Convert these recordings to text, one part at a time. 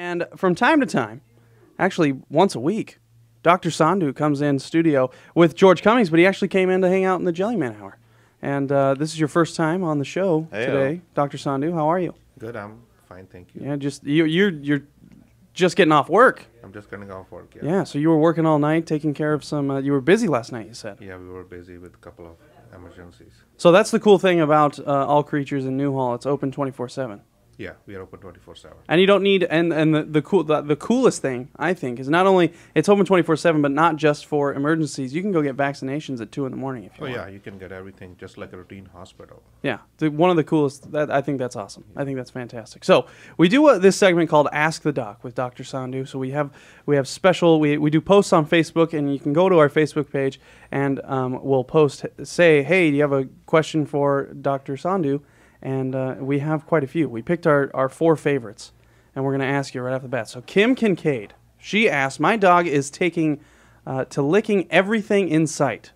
And from time to time, actually once a week, Dr. Sandhu comes in studio with George Cummings, but he actually came in to hang out in the Jellyman Hour. And this is your first time on the show today, Dr. Sandhu. How are you? Good, I'm fine, thank you. Yeah, you're just getting off work. I'm just getting off work, yeah. Yeah, so you were working all night, taking care of some. You were busy last night, you said. Yeah, we were busy with a couple of emergencies. So that's the cool thing about All Creatures in Newhall. It's open 24/7. Yeah, we are open 24/7. And you don't need the coolest thing I think is not only it's open 24/7, but not just for emergencies. You can go get vaccinations at 2 in the morning if you want. Oh yeah, you can get everything just like a routine hospital. Yeah, one of the coolest. I think that's awesome. I think that's fantastic. So we do this segment called Ask the Doc with Dr. Sandhu. So we have special. We do posts on Facebook, and you can go to our Facebook page and we'll say, hey, do you have a question for Dr. Sandhu? And we have quite a few. We picked our 4 favorites, and we're going to ask you right off the bat. So Kim Kincaid, she asked, my dog is taking to licking everything in sight.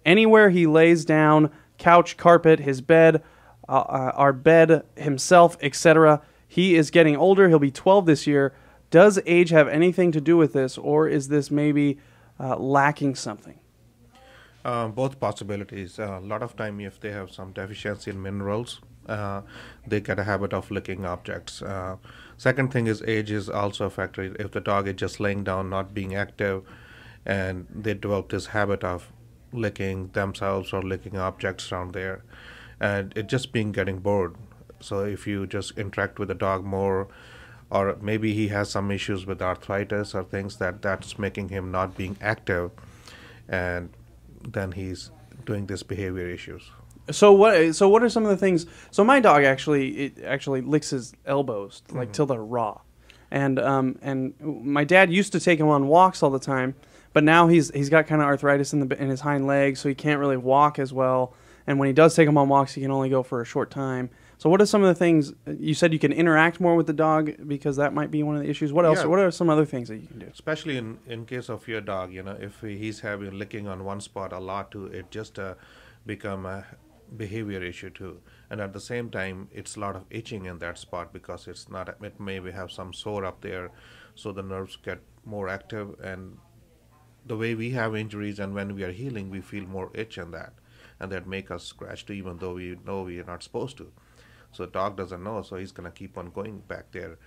Anywhere he lays down, couch, carpet, his bed, our bed, himself, etc. He is getting older. He'll be 12 this year. Does age have anything to do with this, or is this maybe lacking something? Both possibilities. A lot of time if they have some deficiency in minerals, they get a habit of licking objects. Second thing is age is also a factor. If the dog is just laying down, not being active, and they develop this habit of licking themselves or licking objects around there, and it just being getting bored. So if you just interact with the dog more, or maybe he has some issues with arthritis or things that's making him not being active, and then he's doing this behavior issues. So what are some of the things? So my dog actually licks his elbows like till they're raw, and my dad used to take him on walks all the time, but now he's got kind of arthritis in his hind legs, so he can't really walk as well. And when he does take him on walks, he can only go for a short time. So what are some of the things you said you can interact more with the dog because that might be one of the issues? What else? Yeah. What are some other things that you can do? Especially in case of your dog, if he's having licking on one spot a lot too, it just become a behavior issue too. And at the same time, it's a lot of itching in that spot because it maybe have some sore up there, so the nerves get more active. And the way we have injuries and when we are healing, we feel more itch in that, and that make us scratch too, even though we know we are not supposed to. So the dog doesn't know, so he's going to keep on going back there.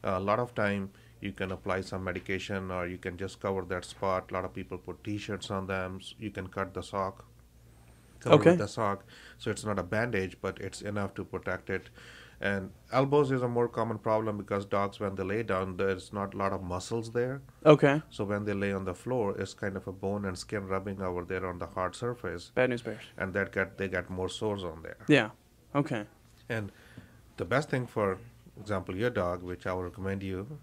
A lot of time you can apply some medication, or you can just cover that spot. A lot of people put t-shirts on them. You can cut the sock, cover with the sock, so it's not a bandage, but it's enough to protect it. And elbows is a more common problem because dogs, when they lay down, there's not a lot of muscles there. Okay. So when they lay on the floor, it's kind of a bone and skin rubbing over there on the hard surface. Bad news bears. And they get more sores on there. Yeah. Okay. And the best thing, for example, your dog, which I would recommend you,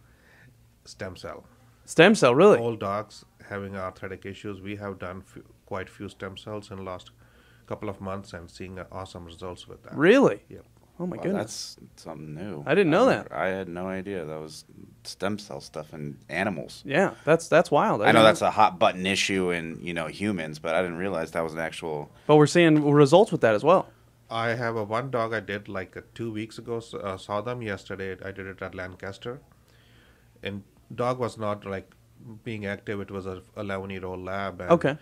stem cell. Stem cell, really? All dogs having arthritic issues, we have done quite few stem cells in the last couple of months and seeing awesome results with that. Really? Yeah. Oh my goodness. That's something new. I didn't know that. I had no idea that was stem cell stuff in animals. Yeah, that's wild. I know that's a hot button issue in humans, but I didn't realize that was an actual. But we're seeing results with that as well. I have one dog I did like 2 weeks ago. Saw them yesterday. I did it at Lancaster, and dog was not like being active. It was a 11-year-old lab. And okay.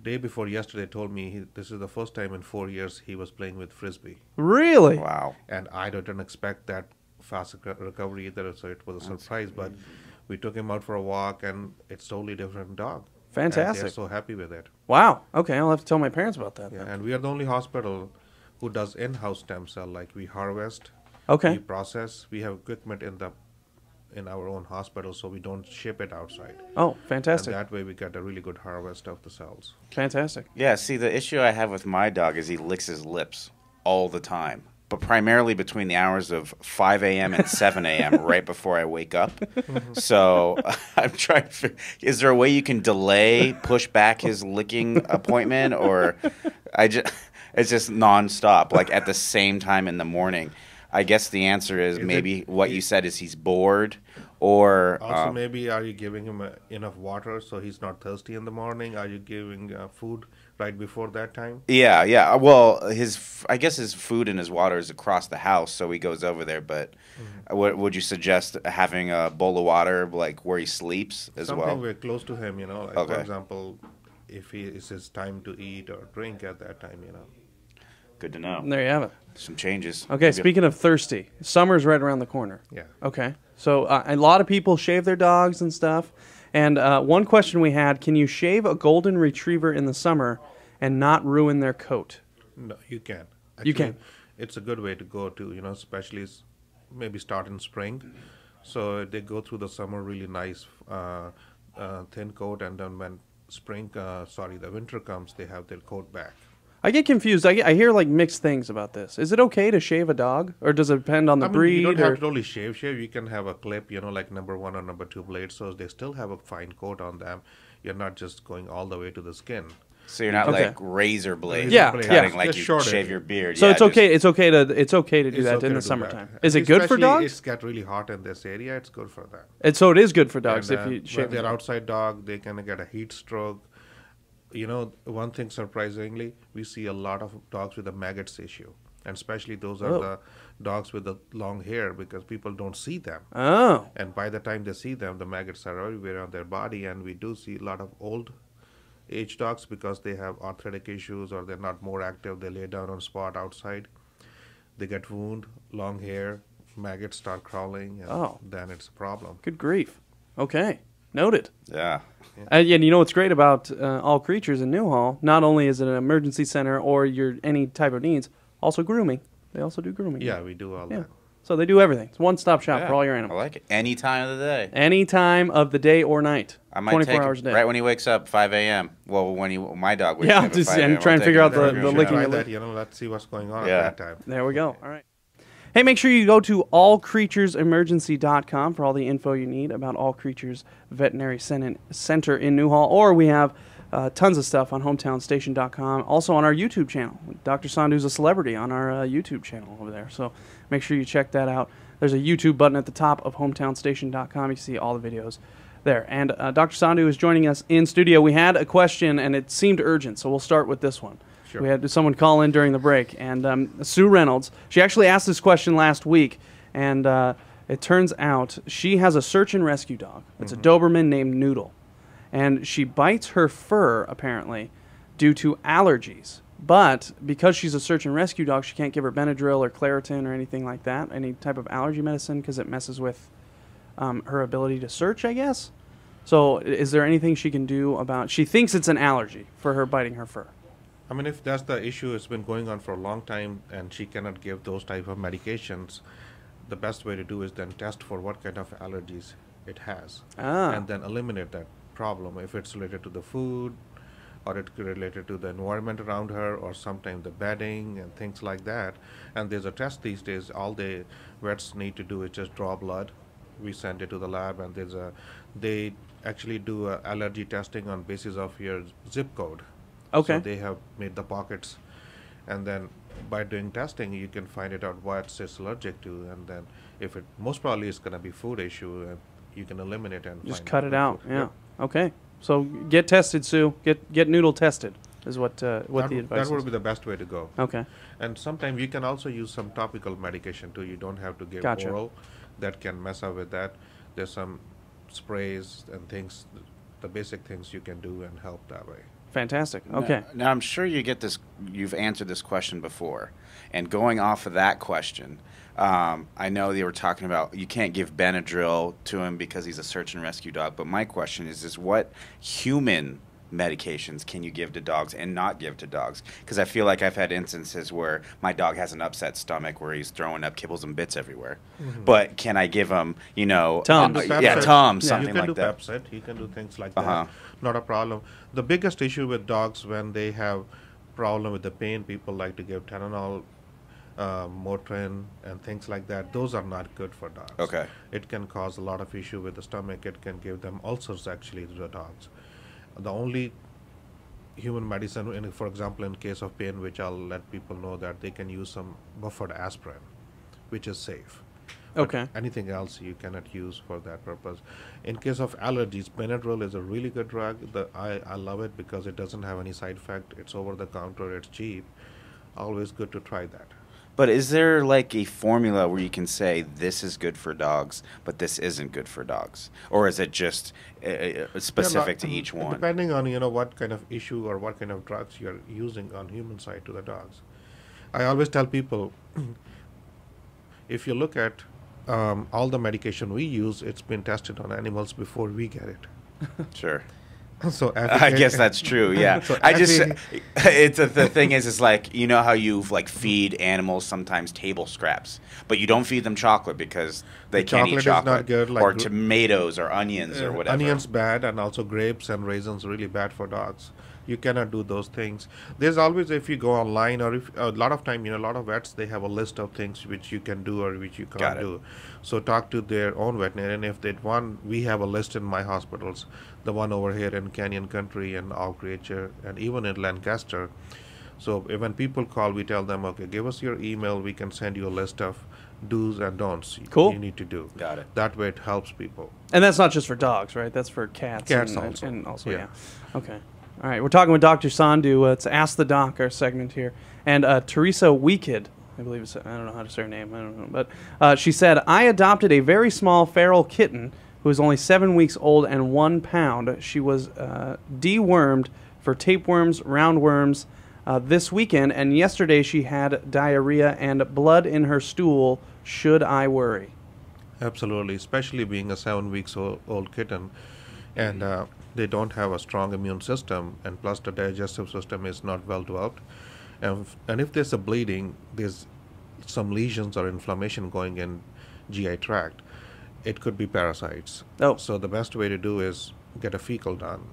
Day before yesterday told me this is the first time in 4 years he was playing with frisbee. Really? Wow. And I didn't expect that fast recovery either, so it was a surprise. But we took him out for a walk, and it's totally different dog. Fantastic. And they're so happy with it. Wow. Okay, I'll have to tell my parents about that. Yeah, and we are the only hospital who does in-house stem cell. Like we harvest, okay, we process. We have equipment in our own hospital, so we don't ship it outside. Oh, fantastic. And that way we get a really good harvest of the cells. Fantastic. Yeah, see, the issue I have with my dog is he licks his lips all the time, but primarily between the hours of 5 a.m. and 7 a.m. right before I wake up. So I'm trying to is there a way you can push back his licking appointment, or it's just nonstop, like at the same time in the morning? I guess the answer is maybe what you said is he's bored, or also maybe are you giving him enough water so he's not thirsty in the morning? Are you giving food right before that time? Yeah. Well, his I guess his food and his water is across the house, so he goes over there. But would you suggest having a bowl of water like where he sleeps as well? Something very close to him, you know. Like Okay. For example, if it's his time to eat or drink at that time, you know. Good to know. There you have it. Some changes. Okay, Maybe- speaking of thirsty, summer's right around the corner. Yeah. Okay, so a lot of people shave their dogs and stuff. And one question we had, can you shave a golden retriever in the summer and not ruin their coat? No, you can. You can. It's a good way to go to, you know, especially maybe start in spring. So they go through the summer really nice, thin coat, and then when the winter comes, they have their coat back. I get confused. I hear like mixed things about this. Is it okay to shave a dog, or does it depend on the breed? You don't or- have to only shave. You can have a clip, you know, like number 1 or number 2 blade, so they still have a fine coat on them. You're not just going all the way to the skin. So you're not Okay. like razor blades, Yeah, cutting yeah. like Just you shorter. shave your beard. So Yeah, it's okay. It's okay to do It's that okay in to the do that. summertime. Is it good for Especially dogs? It's got really hot in this area. It's good for that. And so it is good for dogs And, if you when shave. they're them. outside dog, they can get a heat stroke. You know, one thing surprisingly, we see a lot of dogs with a maggots issue, and especially those are Oh. the dogs with the long hair because people don't see them. Oh, And by the time they see them, the maggots are everywhere on their body, and we do see a lot of old age dogs because they have arthritic issues or they're not more active. They lay down on spot outside. They get wound, long hair, maggots start crawling, and Oh. then it's a problem. good grief. Okay, noted. Yeah. And you know what's great about All Creatures in Newhall? Not only is it an emergency center or your any type of needs, also grooming. They also do grooming. Yeah, we do all Yeah. that. So they do everything. It's one-stop shop Yeah, for all your I animals. like it. Any time of the day. Any time of the day or night. I might 24 take hours a him day. right when he wakes up, 5 a.m. Well, when my dog wakes Yeah, up at just- 5 and a.m., try and I'll figure take out him the to We groom should licking shop. try your that, you know, let's see what's going on Yeah. at that time. There we go. All right. Hey, make sure you go to allcreaturesemergency.com for all the info you need about All Creatures Veterinary Center in Newhall. Or we have tons of stuff on hometownstation.com. Also on our YouTube channel. Dr. Sandhu's a celebrity on our YouTube channel over there. So make sure you check that out. There's a YouTube button at the top of hometownstation.com. You can see all the videos there. And Dr. Sandhu is joining us in studio. We had a question, and it seemed urgent, so we'll start with this one. Sure. We had someone call in during the break, and Sue Reynolds, she actually asked this question last week, and it turns out she has a search and rescue dog. It's a Doberman named Noodle, and she bites her fur, apparently, due to allergies. But because she's a search and rescue dog, she can't give her Benadryl or Claritin or anything like that, any type of allergy medicine, because it messes with her ability to search, I guess. So is there anything she can do about... She thinks it's an allergy for her biting her fur. I mean, if that's the issue, it's been going on for a long time, and she cannot give those type of medications. The best way to do is then test for what kind of allergies it has, and then eliminate that problem. If it's related to the food, or it's related to the environment around her, or sometimes the bedding and things like that. And there's a test these days. All the vets need to do is just draw blood. We send it to the lab, and they actually do allergy testing on basis of your zip code. Okay. So they have made the pockets, and then by doing testing, you can find it out what it's allergic to, and then if it most probably is going to be food issue, and you can eliminate and Just find cut it good out. food. Yeah. Yep. Okay. So get tested, Sue. Get Noodle tested is what the advice That would is. be the best way to go. Okay. And sometimes you can also use some topical medication too. You don't have to give Gotcha. oral. That can mess up with that. There's some sprays and things, the basic things you can do and help that way. Fantastic. Okay. Now I'm sure you get this. You've answered this question before, and going off of that question, I know they were talking about you can't give Benadryl to him because he's a search and rescue dog. But my question is what human medications can you give to dogs and not give to dogs? Because I feel like I've had instances where my dog has an upset stomach where he's throwing up kibbles and bits everywhere. But can I give him, Tums. yeah, Tums, Yeah, something you can like do that? Pepsid. You can do things like Uh-huh. that. Not a problem. The biggest issue with dogs when they have problem with the pain, people like to give Tylenol, Motrin, and things like that. Those are not good for dogs. Okay. It can cause a lot of issue with the stomach. It can give them ulcers actually to the dogs. The only human medicine, for example, in case of pain, which I'll let people know that they can use some buffered aspirin, which is safe. But Okay. anything else you cannot use for that purpose. In case of allergies, Benadryl is a really good drug. I love it because it doesn't have any side effect. It's over the counter. It's cheap. always good to try that. But is there like a formula where you can say this is good for dogs, but this isn't good for dogs? Or is it just specific to each one? Depending on, what kind of issue or what kind of drugs you're using on human side to the dogs. I always tell people, if you look at all the medication we use, it's been tested on animals before we get it. Sure. So I guess that's true. Yeah. So The thing is like, you know how you like feed animals sometimes table scraps, but you don't feed them chocolate because they can't eat chocolate. Is not good, like or tomatoes or onions or whatever. Onions bad, and also grapes and raisins really bad for dogs. You cannot do those things. There's always, if you go online, or if a lot of time, a lot of vets, they have a list of things which you can do or which you can't do. So talk to their own veterinarian. If they want, we have a list in my hospitals, the one over here in Canyon Country and Outreach and even in Lancaster. So when people call, we tell them, okay, give us your email. We can send you a list of do's and don'ts you need to do. Got it. That way it helps people. And that's not just for dogs, right? That's for cats. Cats and also, yeah. Okay. All right, we're talking with Dr. Sandhu. It's Ask the Doc, our segment here. And Teresa Weekid, I believe it's, I don't know how to say her name, I don't know. But she said, I adopted a very small feral kitten who was only 7 weeks old and 1 pound. She was dewormed for tapeworms, roundworms this weekend, and yesterday she had diarrhea and blood in her stool. Should I worry? Absolutely, especially being a 7 weeks old kitten. And they don't have a strong immune system, and plus the digestive system is not well developed. And if there's a bleeding, there's some lesions or inflammation going in GI tract, it could be parasites. Oh. So the best way to do is get a fecal done.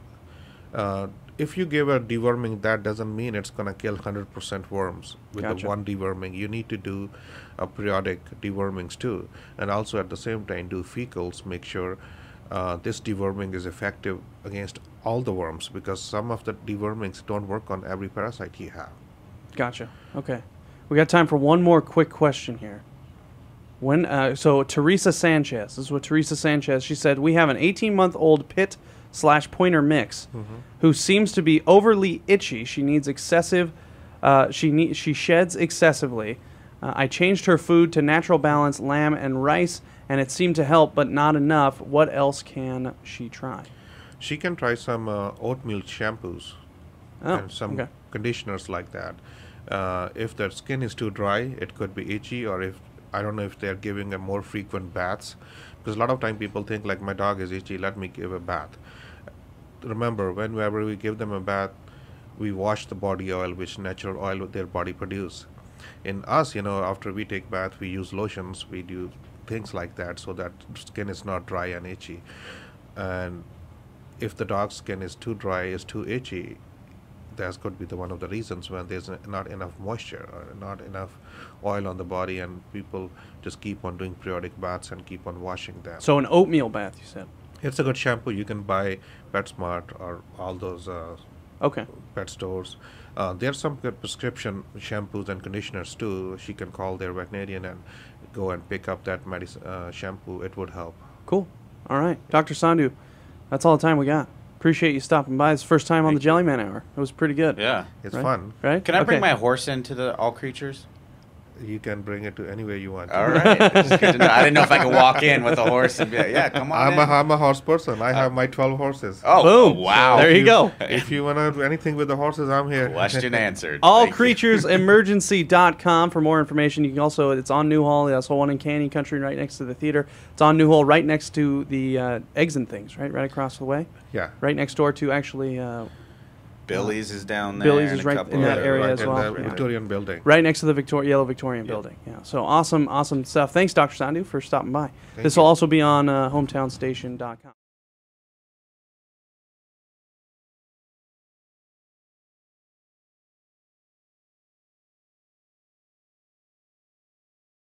If you give a deworming, that doesn't mean it's going to kill 100% worms with the one deworming. You need to do periodic dewormings too, and also at the same time do fecals. Make sure this deworming is effective against all the worms, because some of the dewormings don't work on every parasite you have. Gotcha. Okay. We got time for one more quick question here. So Teresa Sanchez, this is what Teresa Sanchez, she said, we have an 18-month-old pit/pointer mix who seems to be overly itchy. She needs excessive, she sheds excessively. I changed her food to Natural Balance lamb and rice, and it seemed to help, but not enough. What else can she try? She can try some oatmeal shampoos and some conditioners like that. If their skin is too dry, it could be itchy, or if, I don't know if they're giving a more frequent baths, because a lot of time people think like, my dog is itchy, let me give a bath. Remember, whenever we give them a bath, we wash the body oil, which natural oil their body produce. In us, after we take bath, we use lotions, we do things like that, so that skin is not dry and itchy. And if the dog's skin is too dry, is too itchy, that could be one of the reasons when there's not enough moisture or not enough oil on the body, and people just keep on doing periodic baths and keep on washing them. So an oatmeal bath, you said? It's a good shampoo. You can buy PetSmart or all those pet stores. There's some good prescription shampoos and conditioners too. She can call their veterinarian and go and pick up that shampoo. It would help. Cool. All right. Dr. Sandhu, that's all the time we got. Appreciate you stopping by. It's the first time on the Jellyman Hour. It was pretty good. Yeah. It's fun. Right? Can I bring my horse into the All Creatures? You can bring it to anywhere you want. All right. That's good to know. I didn't know if I could walk in with a horse and be like, yeah, come on. I'm a horse person. I have my 12 horses. Oh, boom. Wow. There you go. If you want to do anything with the horses, I'm here. Question answered. Allcreaturesemergency.com for more information. You can also, it's on Newhall. There's also one in Canyon Country right next to the theater. It's on Newhall right next to the Eggs and Things, right? Right across the way? Yeah. Right next door to actually... Billy's is down there. Billy's is right in that area as well. In the Victorian building. Right next to the yellow Victorian building. Yeah. So awesome stuff. Thanks, Dr. Sandhu, for stopping by. This will also be on hometownstation.com.